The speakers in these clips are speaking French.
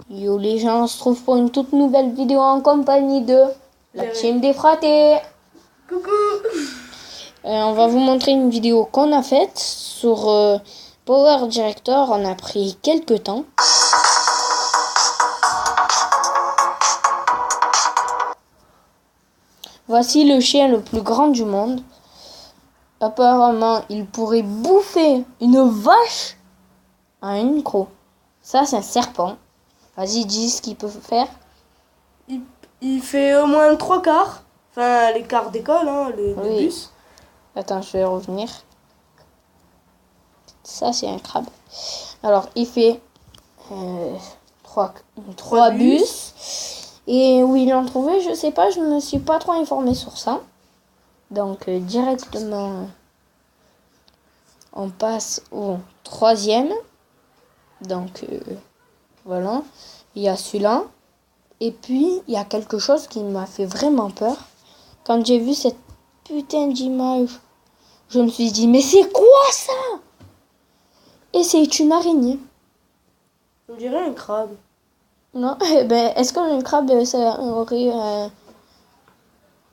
Yo les gens, on se retrouve pour une toute nouvelle vidéo en compagnie de la team des fratés. Coucou. On va vous montrer une vidéo qu'on a faite sur Power Director. On a pris quelques temps. Voici le chien le plus grand du monde. Apparemment, il pourrait bouffer une vache à une croc. Ça, c'est un serpent. Vas-y, dis ce qu'il peut faire. Il fait au moins 3 quarts. Enfin, les quarts d'école, hein, le Oui. bus. Attends, je vais revenir. Ça, c'est un crabe. Alors, il fait 3 bus. Et où il en trouvait, je sais pas, je me suis pas trop informée sur ça. Donc, directement, on passe au 3e. Donc, voilà. Il y a celui-là. Et puis, il y a quelque chose qui m'a fait vraiment peur. Quand j'ai vu cette putain d'image, je me suis dit, mais c'est quoi ça? Et c'est une araignée. On dirait un crabe. Non, ben, est-ce qu'un crabe, ça aurait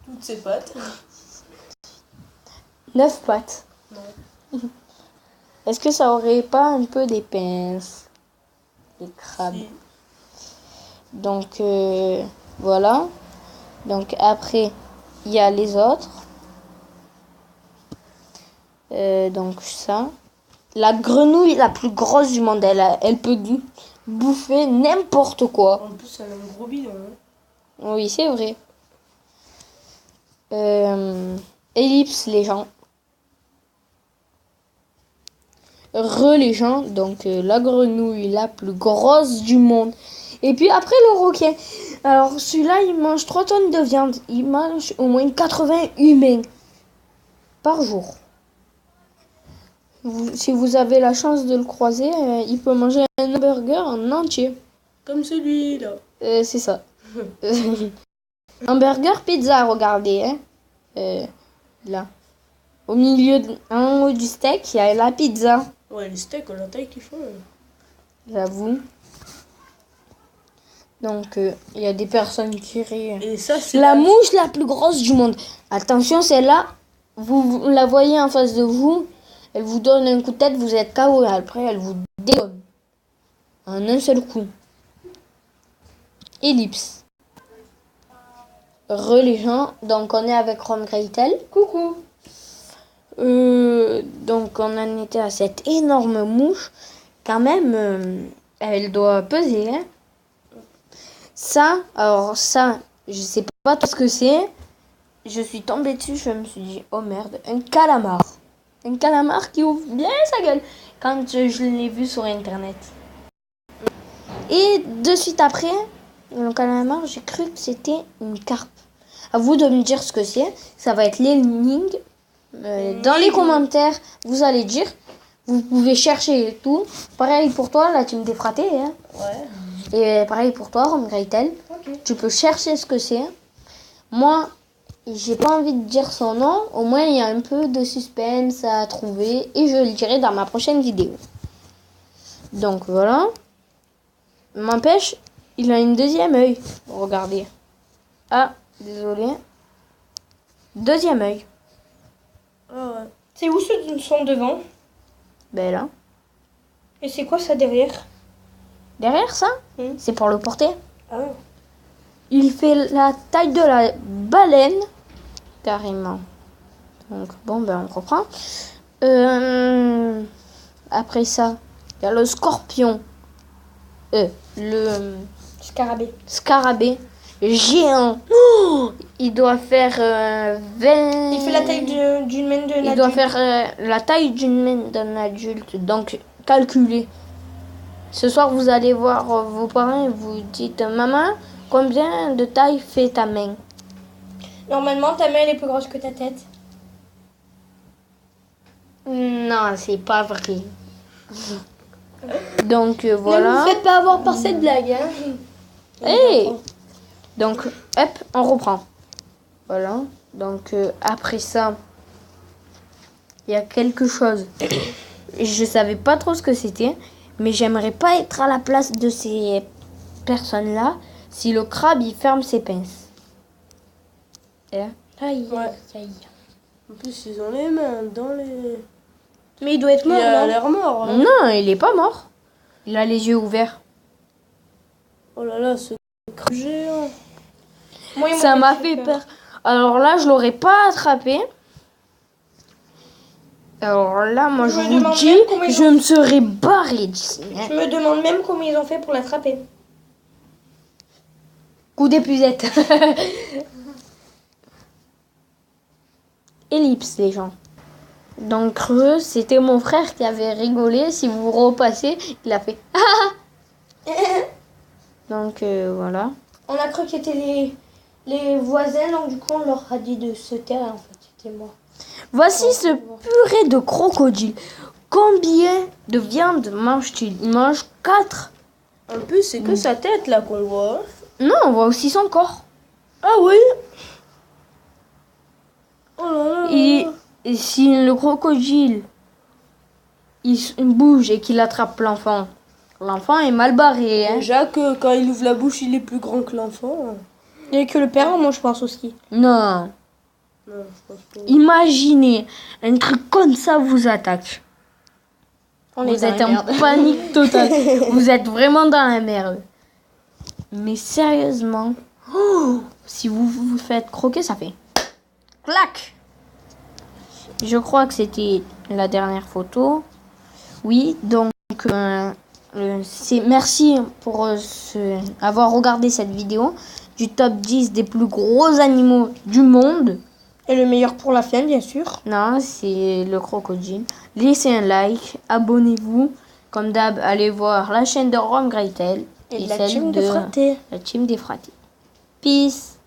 Toutes ses pattes. 9 pattes? Non. Est-ce que ça aurait pas un peu des pinces? Les crabes. Si. Donc, voilà. Donc, après, il y a les autres. Donc, ça. La grenouille la plus grosse du monde, elle peut bouffer n'importe quoi. En plus, elle a un gros bidon. Hein. Oui, c'est vrai. Ellipse, les gens. Les gens. Donc, la grenouille la plus grosse du monde. Et puis après, le requin. Alors, celui-là, il mange 3 tonnes de viande. Il mange au moins 80 humains par jour. Si vous avez la chance de le croiser, il peut manger un hamburger en entier. Comme celui-là. C'est ça. Hamburger pizza, regardez. Hein. Là. Au milieu, en haut du steak, il y a la pizza. Ouais, les steaks, la taille qu'ils font. J'avoue. Donc, il y a des personnes qui rient. Et ça, c'est La mouche la plus grosse du monde. Attention, celle-là, vous la voyez en face de vous. Elle vous donne un coup de tête, vous êtes KO. Après, elle vous dégomme. En un seul coup. Ellipse. Les gens. Donc, on est avec Ron Greitel. Coucou. Donc, on en était à cette énorme mouche. Quand même, elle doit peser. Hein. Ça, alors ça, je sais pas tout ce que c'est. Je suis tombée dessus, je me suis dit, oh merde, un calamar. Un calamar qui ouvre bien sa gueule quand je l'ai vu sur internet. Et de suite après, le calamar, j'ai cru que c'était une carpe. À vous de me dire ce que c'est. Ça va être l'énigme. Dans les commentaires, vous allez dire. Vous pouvez chercher et tout. Pareil pour toi, là, tu me défratais. Hein. Ouais. Et pareil pour toi, Ron Greitel. Okay. Tu peux chercher ce que c'est. Moi, j'ai pas envie de dire son nom. Au moins, il y a un peu de suspense à trouver. Et je le dirai dans ma prochaine vidéo. Donc, voilà. M'empêche, il a une deuxième œil. Regardez. Ah, désolé. Deuxième œil. Ah ouais. C'est où ceux qui sont devant? Ben là. Et c'est quoi ça derrière? Derrière ça, c'est pour le porter. Ah ouais. Il fait la taille de la baleine. Carrément. Donc, bon, ben on reprend. Après ça, il y a le scorpion. Le scarabée géant. Oh, il doit faire 20... Il fait la taille d'une main d'un adulte. Il doit faire la taille d'une main d'un adulte. Donc, calculez. Ce soir, vous allez voir vos parents et vous dites, maman, combien de taille fait ta main? Normalement, ta main elle est plus grosse que ta tête. Non, c'est pas vrai. Donc, voilà. Ne vous faites pas avoir par cette blague, hein. Hey! Donc, hop, on reprend. Voilà. Donc, après ça, il y a quelque chose. Je savais pas trop ce que c'était, mais j'aimerais pas être à la place de ces personne-là si le crabe il ferme ses pinces. Et Aïe, Ouais. aïe. En plus, ils ont les mains dans les... Mais il doit être Il mort, a non? l'air mort, là. non, il est pas mort. Il a les yeux ouverts. Oh là là, ce cru géant. Moi, il Ça m'a fait fait peur. Alors là, je l'aurais pas attrapé. Alors là, moi, Je je me vous demande dis, même comment ils je me serais barré d'ici. Je me demande même comment ils ont fait pour l'attraper. Coup d'épuisette. Ellipse, les gens. Donc, creux, c'était mon frère qui avait rigolé. Si vous repassez, il a fait. Donc, voilà. On a cru que c'était les voisins, donc du coup, on leur a dit de se taire. En fait, c'était moi. Voici ce purée de crocodile. Combien de viande mange-t-il? Il mange 4. En plus, c'est que sa tête, là, qu'on voit. Non, on voit aussi son corps. Ah oui. Oh là là. Et si le crocodile il bouge et qu'il attrape l'enfant, l'enfant est mal barré. Hein? Déjà que quand il ouvre la bouche, il est plus grand que l'enfant. Et que le père, moi, je pense aussi. Non. Non, je pense pas. Imaginez, un truc comme ça vous attaque. On est Vous dans êtes la en merde. panique totale. Vous êtes vraiment dans la merde. Mais sérieusement, si vous vous faites croquer, ça fait clac. Je crois que c'était la dernière photo. Oui, donc merci pour avoir regardé cette vidéo du top 10 des plus gros animaux du monde. Et le meilleur pour la fin, bien sûr. Non, c'est le crocodile. Laissez un like, abonnez-vous. Comme d'hab, allez voir la chaîne de Rome Gretel Et de la celle team de Fraté. la team des fratés. Peace.